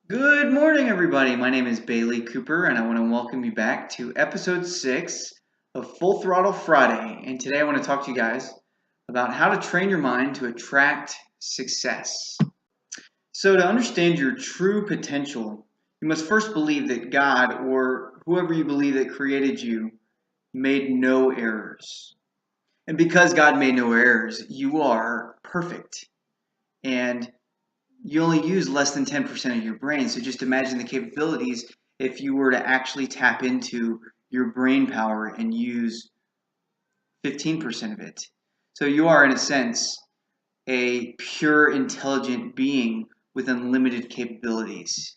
Good morning, everybody. My name is Bailey Cooper, and I want to welcome you back to episode 6 of Full Throttle Friday. And today I want to talk to you guys about how to train your mind to attract success. So, to understand your true potential, you must first believe that God, or whoever you believe that created you, made no errors. And because God made no errors, you are perfect. And you only use less than 10% of your brain. So just imagine the capabilities if you were to actually tap into your brain power and use 15% of it. So you are, in a sense, a pure, intelligent being with unlimited capabilities.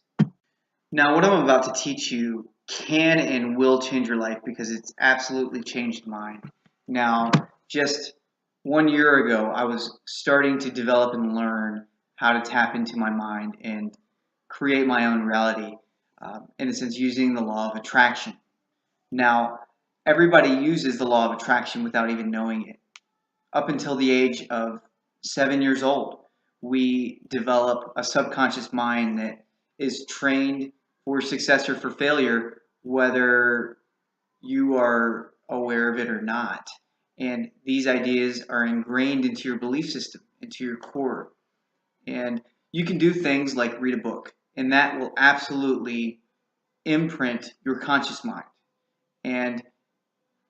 Now, what I'm about to teach you can and will change your life because it's absolutely changed mine. Now, just 1 year ago, I was starting to develop and learn how to tap into my mind and create my own reality, in a sense, using the law of attraction. Now, everybody uses the law of attraction without even knowing it. Up until the age of 7 years old, we develop a subconscious mind that is trained for success or for failure, whether you are aware of it or not. And these ideas are ingrained into your belief system, into your core. And you can do things like read a book, and that will absolutely imprint your conscious mind. And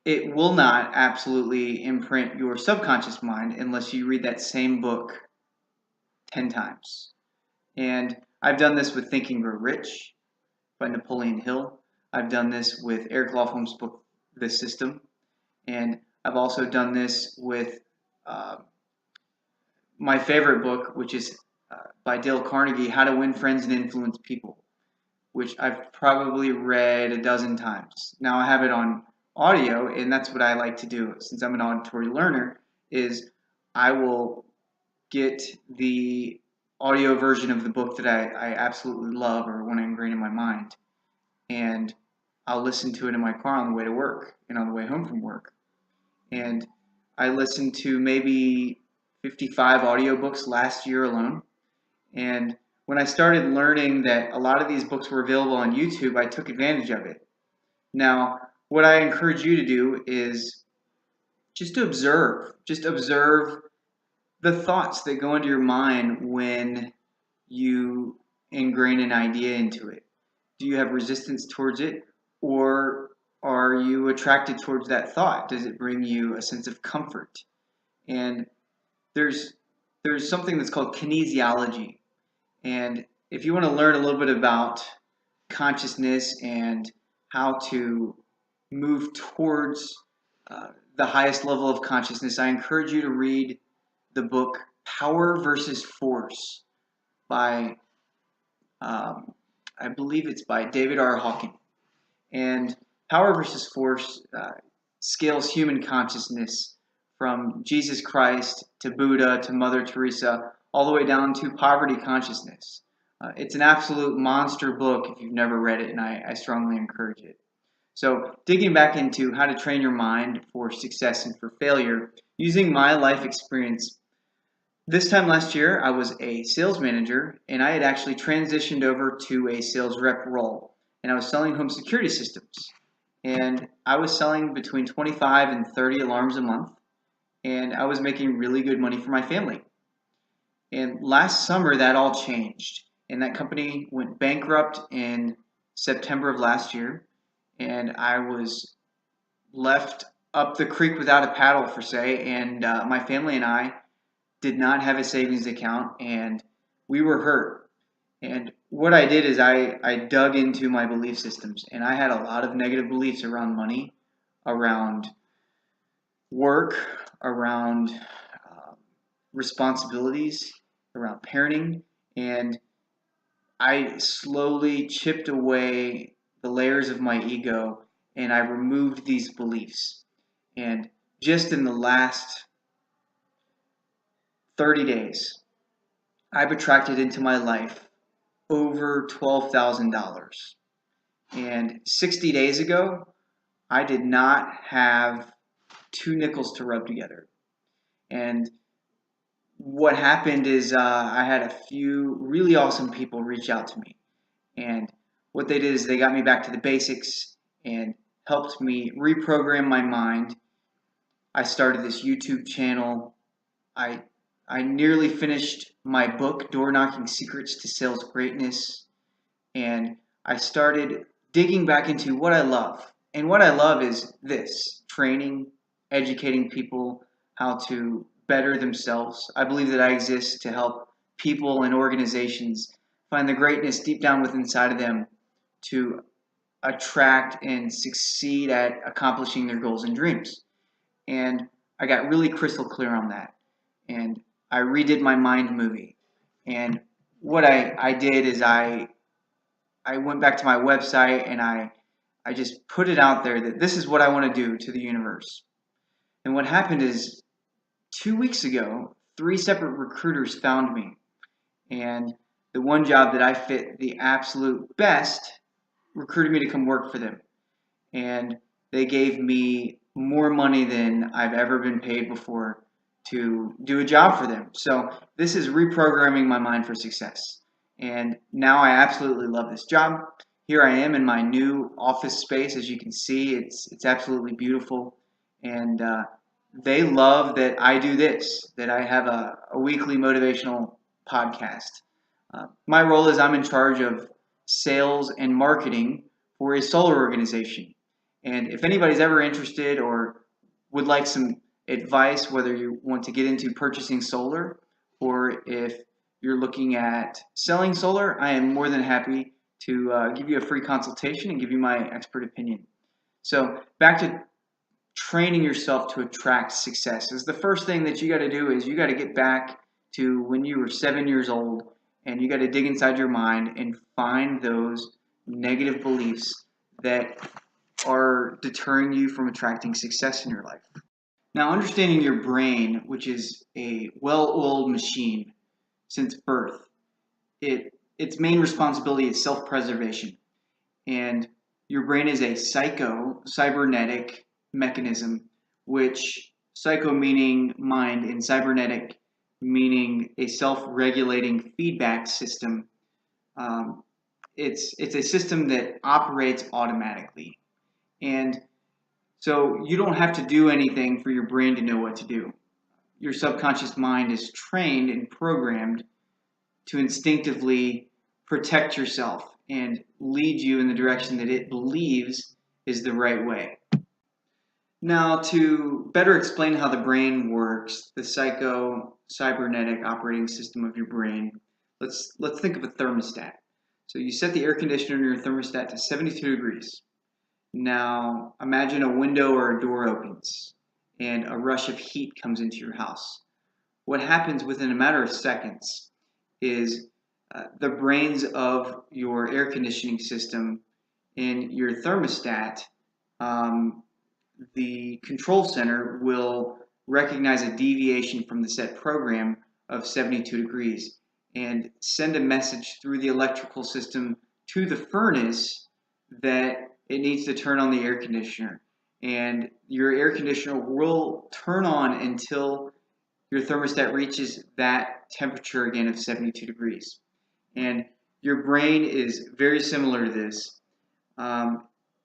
it will not absolutely imprint your subconscious mind unless you read that same book 10 times. And I've done this with Think and Grow Rich by Napoleon Hill. I've done this with Eric Lofholm's book, The System. And I've also done this with my favorite book, which is by Dale Carnegie, How to Win Friends and Influence People, which I've probably read a dozen times. Now I have it on audio, and that's what I like to do since I'm an auditory learner, is I will get the audio version of the book that I absolutely love or want to ingrain in my mind, and I'll listen to it in my car on the way to work and on the way home from work. And I listened to maybe 55 audiobooks last year alone. And when I started learning that a lot of these books were available on YouTube, I took advantage of it. Now, what I encourage you to do is just to observe. Just observe the thoughts that go into your mind when you ingrain an idea into it. Do you have resistance towards it, or are you attracted towards that thought? Does it bring you a sense of comfort? And there's something that's called kinesiology. And if you want to learn a little bit about consciousness and how to move towards the highest level of consciousness, I encourage you to read the book Power versus Force by, I believe it's by David R. Hawkins. And Power versus Force scales human consciousness from Jesus Christ to Buddha to Mother Teresa, all the way down to poverty consciousness. It's an absolute monster book if you've never read it, and I strongly encourage it. So, digging back into how to train your mind for success and for failure, using my life experience. This time last year, I was a sales manager, and I had actually transitioned over to a sales rep role, and I was selling home security systems. And I was selling between 25 and 30 alarms a month, and I was making really good money for my family. And last summer, that all changed, and that company went bankrupt in September of last year, and I was left up the creek without a paddle, per se, and my family and I did not have a savings account, and we were hurt. And what I did is I dug into my belief systems, and I had a lot of negative beliefs around money, around work, around responsibilities, around parenting, and I slowly chipped away the layers of my ego, and I removed these beliefs. And just in the last 30 days, I've attracted into my life over $12,000. And 60 days ago, I did not have two nickels to rub together. And what happened is I had a few really awesome people reach out to me. And what they did is they got me back to the basics and helped me reprogram my mind. I started this YouTube channel. I nearly finished my book, Door Knocking Secrets to Sales Greatness, and I started digging back into what I love. And what I love is this: training, educating people how to better themselves. I believe that I exist to help people and organizations find the greatness deep down within inside of them to attract and succeed at accomplishing their goals and dreams. And I got really crystal clear on that. And I redid my mind movie. And what I did is I went back to my website and I just put it out there that this is what I want to do to the universe. And what happened is 2 weeks ago, 3 separate recruiters found me. And the one job that I fit the absolute best recruited me to come work for them. And they gave me more money than I've ever been paid before to do a job for them. So this is reprogramming my mind for success. And now I absolutely love this job. Here I am in my new office space. As you can see, it's absolutely beautiful. And they love that I do this, that I have a weekly motivational podcast. My role is I'm in charge of sales and marketing for a solar organization. And if anybody's ever interested or would like some advice, whether you want to get into purchasing solar or if you're looking at selling solar, I am more than happy to give you a free consultation and give you my expert opinion. So back to training yourself to attract success is the first thing that you got to do is you got to get back to when you were 7 years old, and you got to dig inside your mind and find those negative beliefs that are deterring you from attracting success in your life. Now, understanding your brain, which is a well-oiled machine since birth, its main responsibility is self-preservation. And your brain is a cybernetic mechanism, which psycho meaning mind and cybernetic meaning a self-regulating feedback system. It's a system that operates automatically. And so you don't have to do anything for your brain to know what to do. Your subconscious mind is trained and programmed to instinctively protect yourself and lead you in the direction that it believes is the right way. Now, to better explain how the brain works, the cybernetic operating system of your brain, let's think of a thermostat. So you set the air conditioner in your thermostat to 72 degrees. Now, imagine a window or a door opens and a rush of heat comes into your house. What happens within a matter of seconds is the brains of your air conditioning system and your thermostat, the control center will recognize a deviation from the set program of 72 degrees and send a message through the electrical system to the furnace that it needs to turn on the air conditioner. And your air conditioner will turn on until your thermostat reaches that temperature again of 72 degrees. And your brain is very similar to this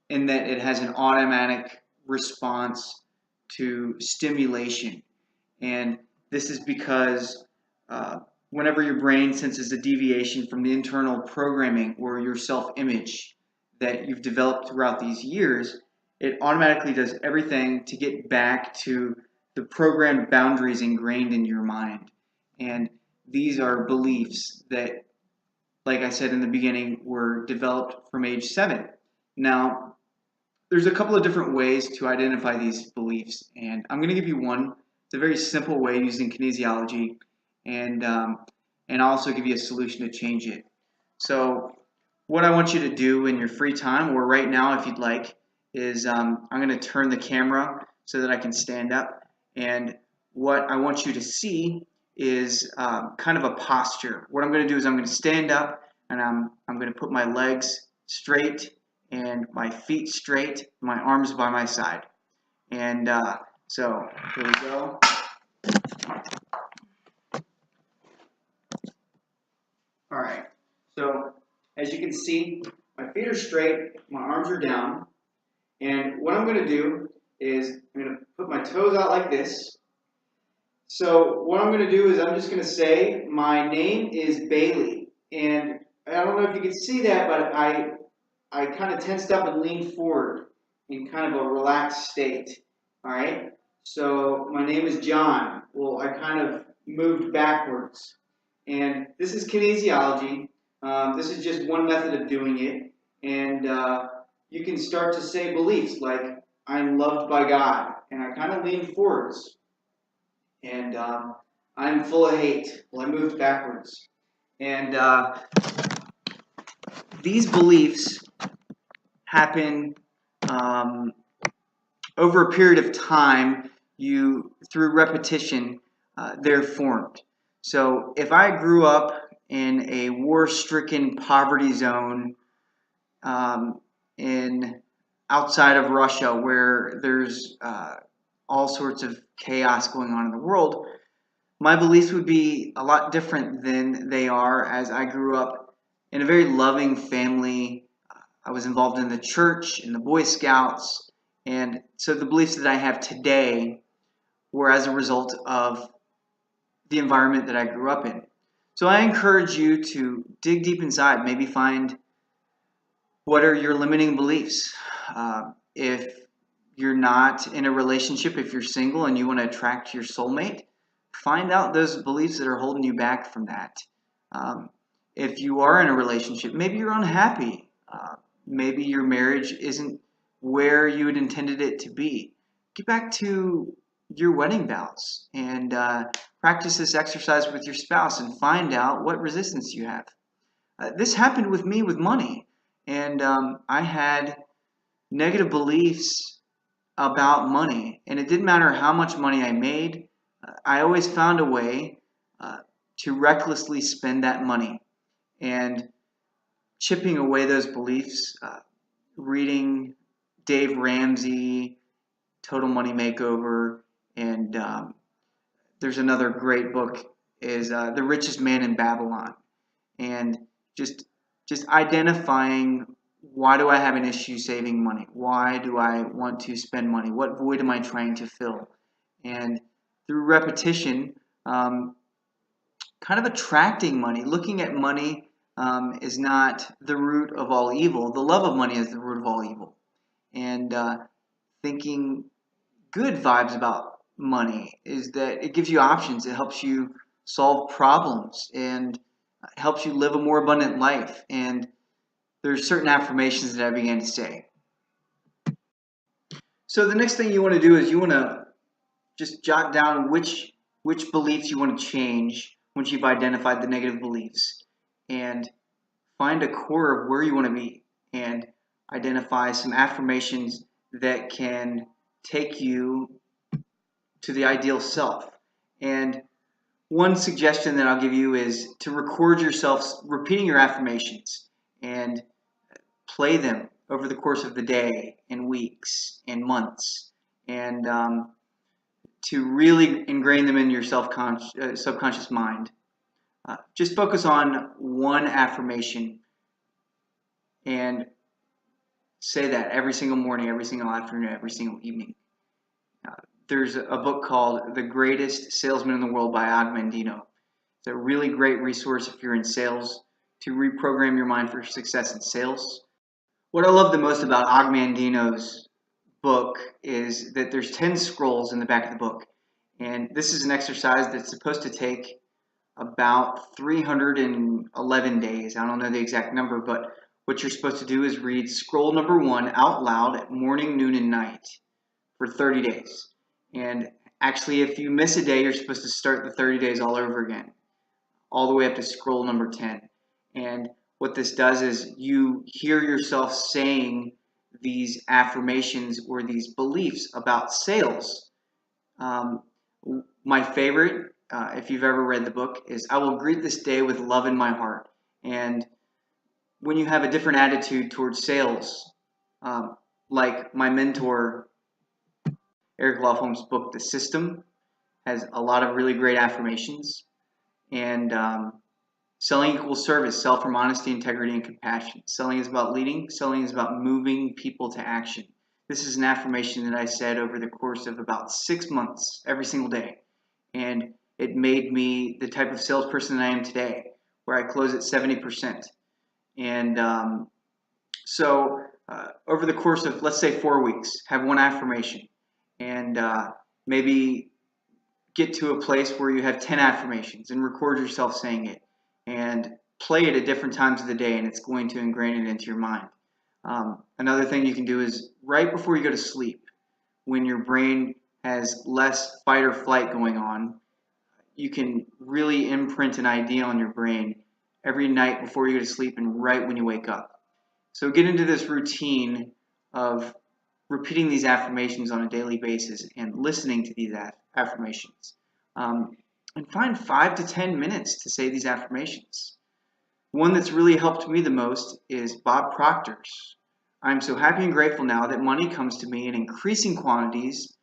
in that it has an automatic response to stimulation. And this is because whenever your brain senses a deviation from the internal programming or your self-image that you've developed throughout these years, it automatically does everything to get back to the programmed boundaries ingrained in your mind. And these are beliefs that, like I said in the beginning, were developed from age 7. Now, there's a couple of different ways to identify these beliefs, and I'm going to give you one. It's a very simple way using kinesiology, and I'll also give you a solution to change it. So what I want you to do in your free time, or right now if you'd like, is I'm going to turn the camera so that I can stand up, and what I want you to see is kind of a posture. What I'm going to do is I'm going to stand up, and I'm going to put my legs straight and my feet straight, my arms by my side. And so here we go. All right. So as you can see, my feet are straight, my arms are down, and what I'm going to do is I'm going to put my toes out like this. So what I'm going to do is I'm just going to say, my name is Bailey, and I don't know if you can see that, but I kind of tensed up and leaned forward in kind of a relaxed state. All right. So my name is John. Well, I kind of moved backwards, and this is kinesiology. This is just one method of doing it, and you can start to say beliefs like I'm loved by God, and I kind of lean forwards, and I'm full of hate. Well, I moved backwards, and these beliefs happen over a period of time. Through repetition, they're formed. So if I grew up in a war-stricken poverty zone in outside of Russia, where there's all sorts of chaos going on in the world, my beliefs would be a lot different than they are as I grew up in a very loving family. I was involved in the church, in the Boy Scouts, and so the beliefs that I have today were as a result of the environment that I grew up in. So I encourage you to dig deep inside, maybe find what are your limiting beliefs. If you're not in a relationship, if you're single and you want to attract your soulmate, find out those beliefs that are holding you back from that. If you are in a relationship, maybe you're unhappy. Maybe your marriage isn't where you had intended it to be. Get back to your wedding vows and practice this exercise with your spouse and find out what resistance you have. This happened with me with money, and I had negative beliefs about money, and it didn't matter how much money I made. I always found a way to recklessly spend that money, and chipping away those beliefs, reading Dave Ramsey, Total Money Makeover, and there's another great book is The Richest Man in Babylon, and just identifying, why do I have an issue saving money? Why do I want to spend money? What void am I trying to fill? And through repetition, kind of attracting money, looking at money is not the root of all evil. The love of money is the root of all evil. And thinking good vibes about money is that it gives you options. It helps you solve problems and helps you live a more abundant life. And there's certain affirmations that I began to say. So the next thing you want to do is you want to just jot down which beliefs you want to change once you've identified the negative beliefs, and find a core of where you want to be, and identify some affirmations that can take you to the ideal self. And one suggestion that I'll give you is to record yourself repeating your affirmations and play them over the course of the day and weeks and months, and to really ingrain them in your subconscious mind. Just focus on one affirmation and say that every single morning, every single afternoon, every single evening. There's a book called The Greatest Salesman in the World by Mandino. It's a really great resource if you're in sales to reprogram your mind for success in sales. What I love the most about Mandino's book is that there's 10 scrolls in the back of the book. And this is an exercise that's supposed to take about 311 days. I don't know the exact number, but what you're supposed to do is read scroll number 1 out loud at morning, noon, and night for 30 days. And actually, if you miss a day, you're supposed to start the 30 days all over again, all the way up to scroll number 10. And what this does is you hear yourself saying these affirmations or these beliefs about sales. My favorite, if you've ever read the book, is I will greet this day with love in my heart. And when you have a different attitude towards sales, like my mentor, Eric Lofholm's book, The System, has a lot of really great affirmations. And Selling equals service. Sell from honesty, integrity, and compassion. Selling is about leading. Selling is about moving people to action. This is an affirmation that I said over the course of about 6 months, every single day. And it made me the type of salesperson that I am today, where I close at 70%. And over the course of, let's say, 4 weeks, have one affirmation. And maybe get to a place where you have 10 affirmations and record yourself saying it. And play it at different times of the day, and it's going to ingrain it into your mind. Another thing you can do is right before you go to sleep, when your brain has less fight or flight going on, you can really imprint an idea on your brain every night before you go to sleep and right when you wake up. So get into this routine of repeating these affirmations on a daily basis and listening to these affirmations. And find 5 to 10 minutes to say these affirmations. One that's really helped me the most is Bob Proctor's. I'm so happy and grateful now that money comes to me in increasing quantities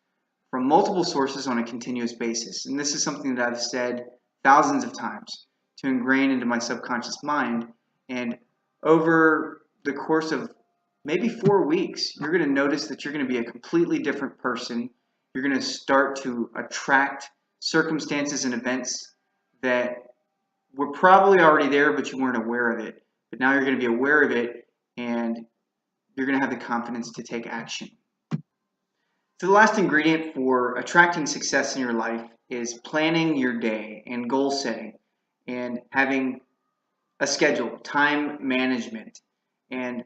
from multiple sources on a continuous basis. And this is something that I've said thousands of times to ingrain into my subconscious mind. And over the course of maybe 4 weeks, you're going to notice that you're going to be a completely different person. You're going to start to attract circumstances and events that were probably already there, but you weren't aware of it. But now you're going to be aware of it, and you're going to have the confidence to take action. So the last ingredient for attracting success in your life is planning your day and goal setting and having a schedule, time management, and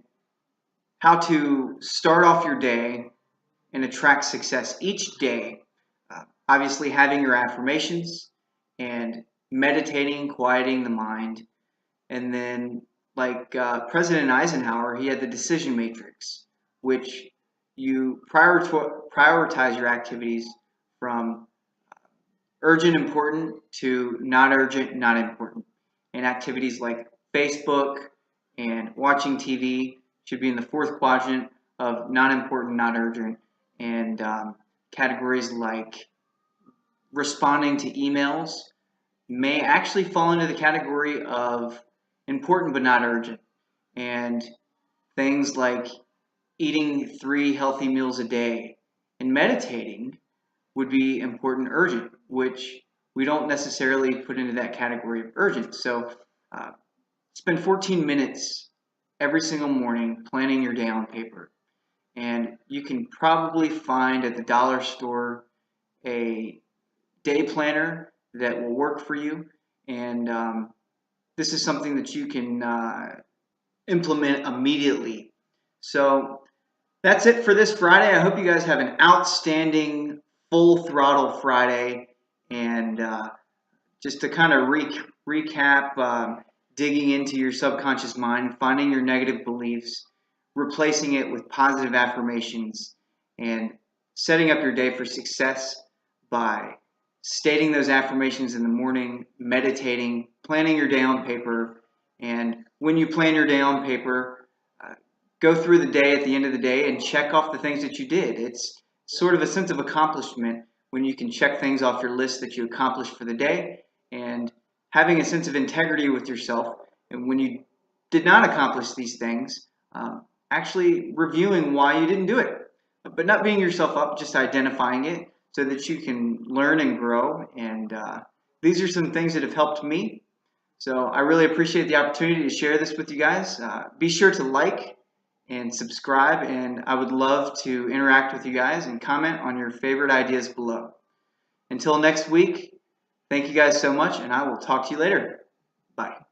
how to start off your day and attract success each day. Obviously, having your affirmations and meditating, quieting the mind. And then, like President Eisenhower, he had the decision matrix, which you prioritize your activities from urgent, important to not urgent, not important. And activities like Facebook and watching TV should be in the fourth quadrant of not important, not urgent. And categories like responding to emails may actually fall into the category of important but not urgent. And things like eating 3 healthy meals a day and meditating would be important, urgent, which we don't necessarily put into that category of urgent. So spend 14 minutes every single morning planning your day on paper. And you can probably find at the dollar store a day planner that will work for you. And this is something that you can implement immediately. So that's it for this Friday. I hope you guys have an outstanding full throttle Friday. And just to kind of recap, digging into your subconscious mind, finding your negative beliefs, replacing it with positive affirmations, and setting up your day for success by stating those affirmations in the morning, meditating, planning your day on paper. And when you plan your day on paper, go through the day at the end of the day and check off the things that you did. It's sort of a sense of accomplishment when you can check things off your list that you accomplished for the day, and having a sense of integrity with yourself. And when you did not accomplish these things, actually reviewing why you didn't do it, but not beating yourself up, just identifying it so that you can learn and grow. And these are some things that have helped me. So I really appreciate the opportunity to share this with you guys. Be sure to like and subscribe, and I would love to interact with you guys and comment on your favorite ideas below. Until next week, thank you guys so much, and I will talk to you later. Bye.